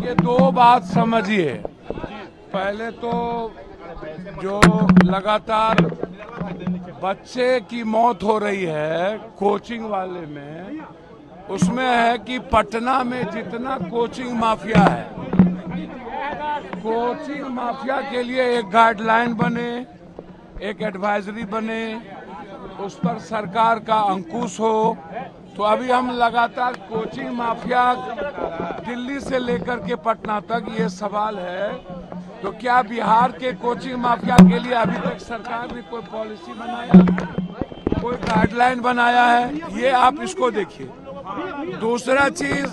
देखिए, दो बात समझिए। पहले तो जो लगातार बच्चे की मौत हो रही है कोचिंग वाले में, उसमें है कि पटना में जितना कोचिंग माफिया है, कोचिंग माफिया के लिए एक गाइडलाइन बने, एक एडवाइजरी बने, उस पर सरकार का अंकुश हो। तो अभी हम लगातार कोचिंग माफिया दिल्ली से लेकर के पटना तक ये सवाल है, तो क्या बिहार के कोचिंग माफिया के लिए अभी तक सरकार ने कोई पॉलिसी बनाया, कोई गाइडलाइन बनाया है? ये आप इसको देखिए। दूसरा चीज,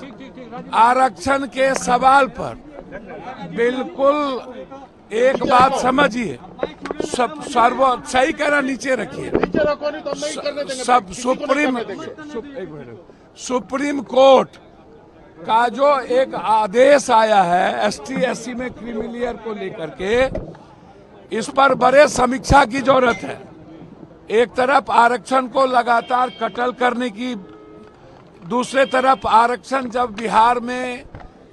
आरक्षण के सवाल पर बिल्कुल एक बात समझिए, सब सही कह रहा, नीचे रखिए। सब सुप्रीम कोर्ट का जो एक आदेश आया है एसटी एससी में क्रीमिलियर को लेकर के, इस पर बड़े समीक्षा की जरूरत है। एक तरफ आरक्षण को लगातार कटल करने की, दूसरे तरफ आरक्षण जब बिहार में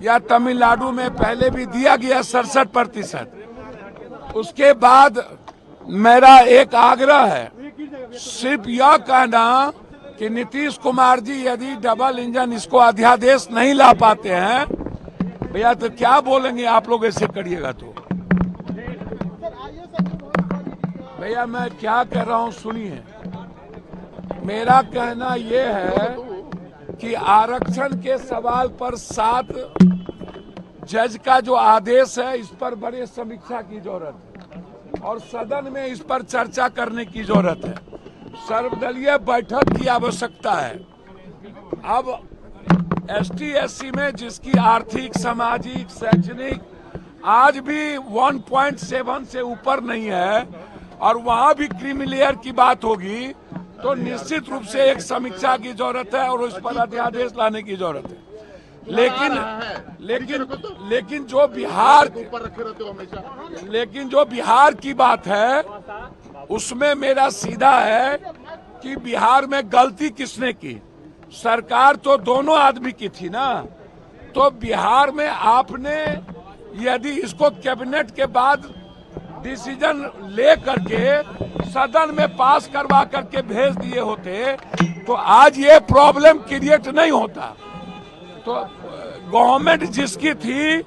या तमिलनाडु में पहले भी दिया गया 67%, उसके बाद मेरा एक आग्रह है, सिर्फ यह कहना कि नीतीश कुमार जी यदि डबल इंजन इसको अध्यादेश नहीं ला पाते हैं, भैया तो क्या बोलेंगे आप लोग ऐसे करिएगा तो। भैया मैं क्या कह रहा हूं सुनिए। मेरा कहना यह है कि आरक्षण के सवाल पर 7 जज का जो आदेश है, इस पर बड़े समीक्षा की जरूरत है और सदन में इस पर चर्चा करने की जरूरत है। सर्वदलीय बैठक की आवश्यकता है। अब एसटी एससी में जिसकी आर्थिक, सामाजिक, शैक्षणिक आज भी 1.7 से ऊपर नहीं है और वहां भी क्रीमिलियर की बात होगी, तो निश्चित रूप से एक समीक्षा की जरूरत है और उस पर अध्यादेश लाने की जरूरत है। लेकिन जो बिहार की बात है, उसमें मेरा सीधा है कि बिहार में गलती किसने की? सरकार तो दोनों आदमी की थी ना। तो बिहार में आपने यदि इसको कैबिनेट के बाद डिसीजन ले करके सदन में पास करवा करके भेज दिए होते, तो आज ये प्रॉब्लम क्रिएट नहीं होता। तो गवर्नमेंट जिसकी थी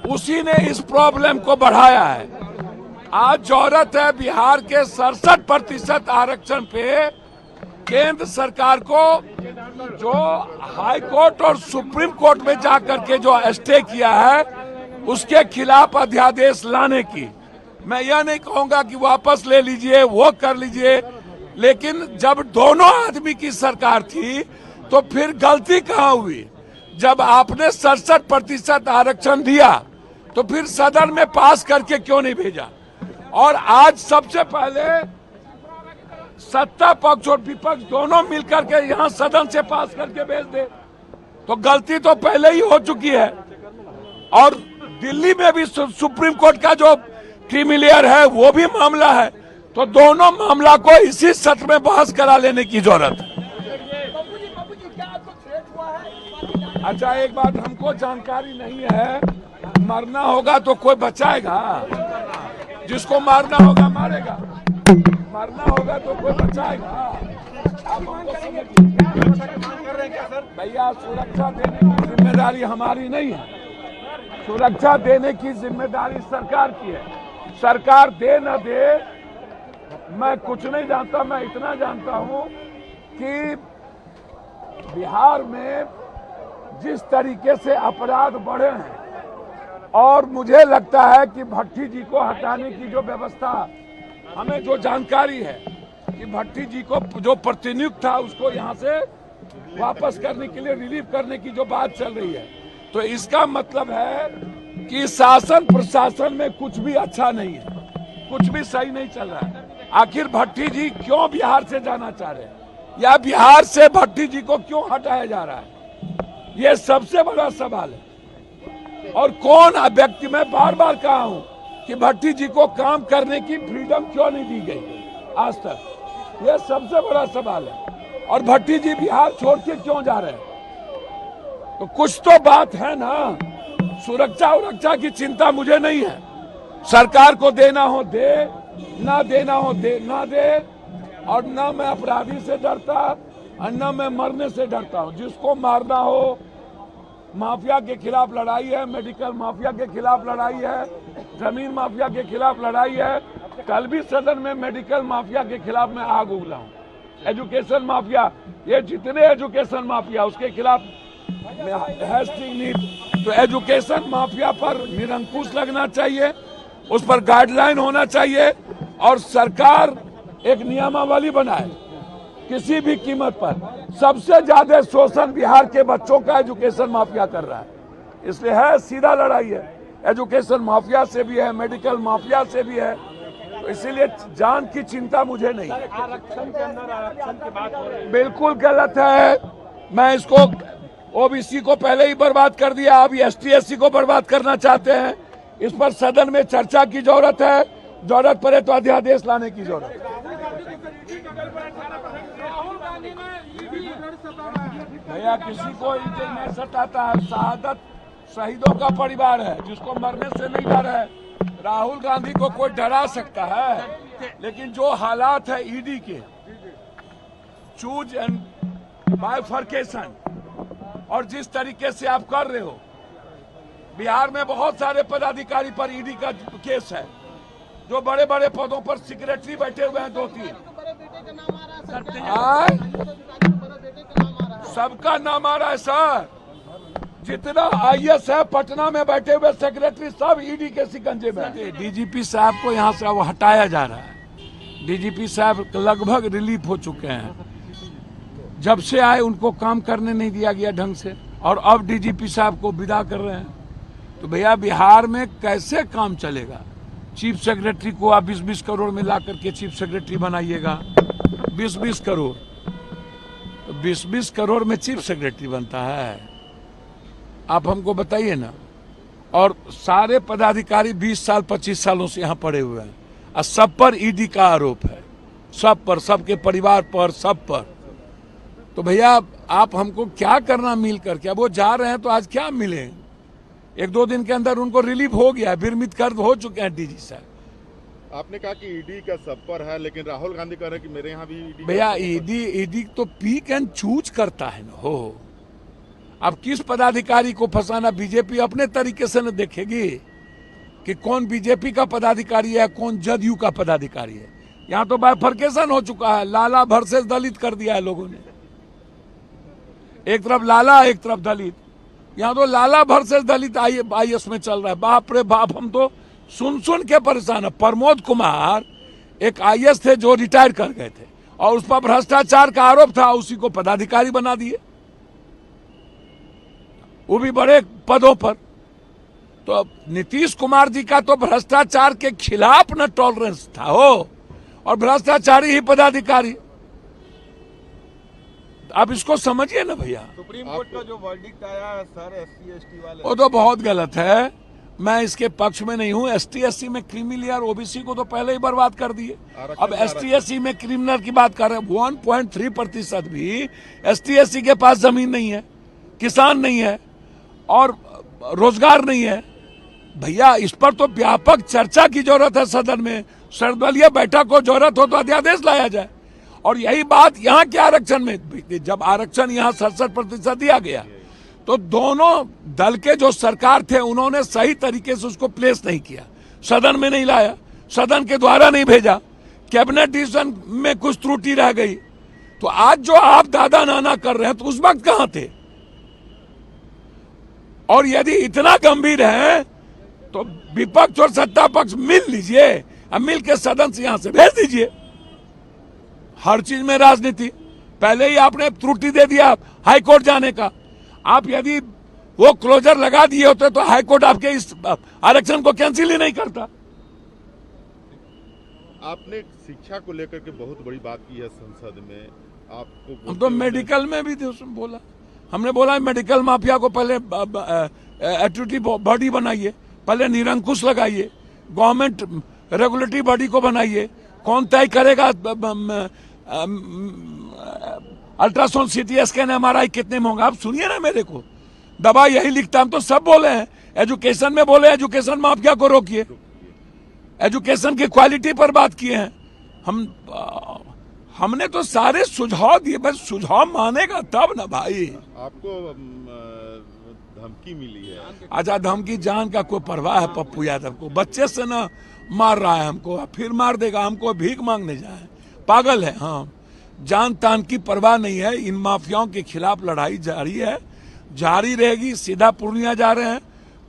उसी ने इस प्रॉब्लम को बढ़ाया है। आज जरूरत है बिहार के 67% आरक्षण पे केंद्र सरकार को, जो हाई कोर्ट और सुप्रीम कोर्ट में जाकर के जो स्टे किया है, उसके खिलाफ अध्यादेश लाने की। मैं यह नहीं कहूंगा कि वापस ले लीजिए, वो कर लीजिए, लेकिन जब दोनों आदमी की सरकार थी तो फिर गलती कहाँ हुई? जब आपने 67% आरक्षण दिया तो फिर सदन में पास करके क्यों नहीं भेजा? और आज सबसे पहले सत्ता पक्ष और विपक्ष दोनों मिलकर के यहाँ सदन से पास करके भेज दे, तो गलती तो पहले ही हो चुकी है। और दिल्ली में भी सुप्रीम कोर्ट का जो क्रीमिलियर है वो भी मामला है, तो दोनों मामला को इसी सत्र में बहस करा लेने की जरूरत है। अच्छा, एक बात हमको जानकारी नहीं है, मरना होगा तो कोई बचाएगा? जिसको मारना होगा मारेगा, मरना होगा तो कोई बचाएगा? आप हमको भैया, सुरक्षा देने की जिम्मेदारी हमारी नहीं है, सुरक्षा देने की जिम्मेदारी सरकार की है। सरकार दे न दे मैं कुछ नहीं जानता, मैं इतना जानता हूं कि बिहार में जिस तरीके से अपराध बढ़े हैं, और मुझे लगता है कि भट्टी जी को हटाने की जो व्यवस्था, हमें जो जानकारी है कि भट्टी जी को जो प्रतिनियुक्त था उसको यहाँ से वापस करने के लिए, रिलीव करने की जो बात चल रही है, तो इसका मतलब है कि शासन प्रशासन में कुछ भी अच्छा नहीं है, कुछ भी सही नहीं चल रहा है। आखिर भट्टी जी क्यों बिहार से जाना चाह रहे हैं, या बिहार से भट्टी जी को क्यों हटाया जा रहा है? ये सबसे बड़ा सवाल है। और कौन व्यक्ति, मैं बार बार कहा हूं कि भट्टी जी को काम करने की फ्रीडम क्यों नहीं दी गई आज तक, यह सबसे बड़ा सवाल है। और भट्टी जी बिहार छोड़ के क्यों जा रहे हैं? तो कुछ तो बात है ना। सुरक्षा उरक्षा की चिंता मुझे नहीं है। सरकार को देना हो दे, ना देना हो दे ना दे, और ना मैं अपराधी से डरता और ना मैं मरने से डरता हूं। जिसको मारना हो, माफिया के खिलाफ लड़ाई है, मेडिकल माफिया के खिलाफ लड़ाई है, जमीन माफिया के खिलाफ लड़ाई है। कल भी सदन में मेडिकल माफिया के खिलाफ मैं आग उगला हूं। एजुकेशन माफिया, ये जितने एजुकेशन माफिया उसके खिलाफ नीड। तो एजुकेशन माफिया पर निरंकुश लगना चाहिए, उस पर गाइडलाइन होना चाहिए और सरकार एक नियमावली बनाए किसी भी कीमत पर। सबसे ज्यादा शोषण बिहार के बच्चों का एजुकेशन माफिया कर रहा है, इसलिए है सीधा लड़ाई है। एजुकेशन माफिया से भी है, मेडिकल माफिया से भी है, तो इसीलिए जान की चिंता मुझे नहीं। आरक्षण के अंदर आरक्षण की बात हो रही है, बिल्कुल गलत है। मैं इसको ओबीसी को पहले ही बर्बाद कर दिया, अब एसटी एससी को बर्बाद करना चाहते हैं। इस पर सदन में चर्चा की जरूरत है, जरूरत पड़े तो अध्यादेश लाने की जरूरत है। भैया किसी को ईडी नहीं सताता है, शहादत शहीदों का परिवार है, जिसको मरने से नहीं डर है। राहुल गांधी को कोई डरा सकता है, लेकिन जो हालात है ईडी के, चूज एंड बाइफरकेशन, और जिस तरीके से आप कर रहे हो, बिहार में बहुत सारे पदाधिकारी पर ईडी का केस है, जो बड़े बड़े पदों पर सेक्रेटरी बैठे हुए हैं, 2-3। सबका नाम आ रहा है सर। जितना आईएएस है पटना में बैठे हुए सेक्रेटरी सब ईडी के शिकंजे में। डीजीपी साहब को यहाँ से अब हटाया जा रहा है। डीजीपी साहब लगभग रिलीफ हो चुके हैं। जब से आए उनको काम करने नहीं दिया गया ढंग से, और अब डीजीपी साहब को विदा कर रहे हैं। तो भैया बिहार में कैसे काम चलेगा? चीफ सेक्रेटरी को आप 20-20 करोड़ में ला करके चीफ सेक्रेटरी बनाइएगा, 20-20 करोड़, तो 20-20 करोड़ में चीफ सेक्रेटरी बनता है? आप हमको बताइए ना। और सारे पदाधिकारी 20 साल 25 सालों से यहाँ पड़े हुए हैं, और सब पर ईडी का आरोप है, सब पर, सबके परिवार पर, सब पर। तो भैया आप हमको क्या करना मिल करके? अब वो जा रहे हैं तो आज क्या मिले? 1-2 दिन के अंदर उनको रिलीफ हो गया, विरमित कर हो चुके हैं डीजी साहब। आपने कहा कि ईडी का सब पर है, लेकिन राहुल गांधी कह रहे हैं कि मेरे यहाँ भी ईडी। भैया ईडी तो पीक एंड चूज करता है ना हो। अब किस पदाधिकारी को फंसाना बीजेपी अपने तरीके से न देखेगी कि कौन बीजेपी का पदाधिकारी है, कौन जदयू का पदाधिकारी है। यहाँ तो बाइफरकेशन हो चुका है, लाला वर्सेस दलित कर दिया है लोगों ने। एक तरफ लाला, एक तरफ दलित। यहाँ तो लाला वर्सेस दलित आईएएस में चल रहा है। बाप रे बाप, हम तो सुन के परेशान है। प्रमोद कुमार एक आईएएस थे जो रिटायर कर गए थे, और उस पर भ्रष्टाचार का आरोप था, उसी को पदाधिकारी बना दिए, वो भी बड़े पदों पर। तो नीतीश कुमार जी का तो भ्रष्टाचार के खिलाफ न टॉलरेंस था हो, और भ्रष्टाचारी ही पदाधिकारी। आप इसको समझिए ना भैया। सुप्रीम कोर्ट का जो वर्डिक्ट आया है सर एससी एसटी वाले, वो तो बहुत गलत है। मैं इसके पक्ष में नहीं हूँ। एसटी एससी में क्रीमी लेयर, ओबीसी को तो पहले ही बर्बाद कर दिए। अब एसटी एससी में क्रिमिनल की बात कर रहे हैं। 1.3% भी एसटी एससी के पास जमीन नहीं है, किसान नहीं है और रोजगार नहीं है। भैया इस पर तो व्यापक चर्चा की जरूरत है सदन में। सर्वदलीय बैठक को जरूरत हो तो अध्यादेश लाया जाए। और यही बात यहाँ के आरक्षण में, जब आरक्षण यहाँ 67% दिया गया, तो दोनों दल के जो सरकार थे उन्होंने सही तरीके से उसको प्लेस नहीं किया, सदन में नहीं लाया, सदन के द्वारा नहीं भेजा, कैबिनेट डिसीजन में कुछ त्रुटि रह गई। तो आज जो आप दादा नाना कर रहे हैं, तो उस वक्त कहां थे? और यदि इतना गंभीर है तो विपक्ष और सत्ता पक्ष मिल लीजिए, अब मिल के सदन से यहां से भेज दीजिए। हर चीज में राजनीति। पहले ही आपने त्रुटि दे दिया हाईकोर्ट जाने का। आप यदि वो क्लोजर लगा दिए होते तो हाईकोर्ट आपके इस आरक्षण को कैंसिल ही नहीं करता। आपने शिक्षा को लेकर के बहुत बड़ी बात की है संसद में। आपको हम तो मेडिकल में भी थे, उसमें बोला, हमने बोला मेडिकल माफिया को पहले एक्टिविटी बॉडी बनाइए, पहले निरंकुश लगाइए, गवर्नमेंट रेगुलेटरी बॉडी को बनाइए। कौन तय करेगा अल्ट्रासाउंड, सीटी स्कैन, एमआरआई कितने में होगा? आप सुनिए ना मेरे को, दवा यही लिखता, हम तो सब बोले हैं एजुकेशन में बोले एजुकेशन माफिया को रोकिए, एजुकेशन की क्वालिटी पर बात किए हैं। हमने तो सारे सुझाव दिए, बस सुझाव मानेगा तब ना भाई। आपको धमकी मिली है? अच्छा, धमकी जान का कोई परवाह है पप्पू यादव को? बच्चे से ना मार रहा है हमको, फिर मार देगा हमको, भीख मांगने जाए, पागल है। हाँ, जान तान की परवाह नहीं है। इन माफियाओं के खिलाफ लड़ाई जारी है, जारी रहेगी। सीधा पूर्णिया जा रहे हैं।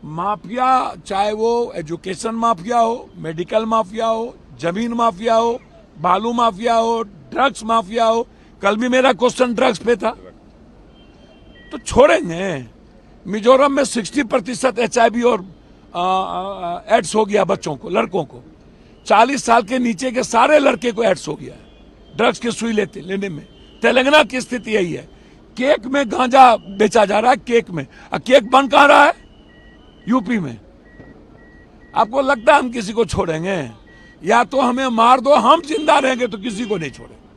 माफिया, चाहे वो एजुकेशन माफिया हो, मेडिकल माफिया हो, जमीन माफिया हो, बालू माफिया हो, ड्रग्स माफिया हो। कल भी मेरा क्वेश्चन ड्रग्स पे था, तो छोड़ेंगे। मिजोरम में 60% HIV और एड्स हो गया बच्चों को, लड़कों को। 40 साल के नीचे के सारे लड़के को एड्स हो गया है ड्रग्स की सुई लेने में। तेलंगाना की स्थिति यही है। केक में गांजा बेचा जा रहा है, केक में। केक बन कहां रहा है? यूपी में। आपको लगता है हम किसी को छोड़ेंगे? या तो हमें मार दो, हम जिंदा रहेंगे तो किसी को नहीं छोड़ेंगे।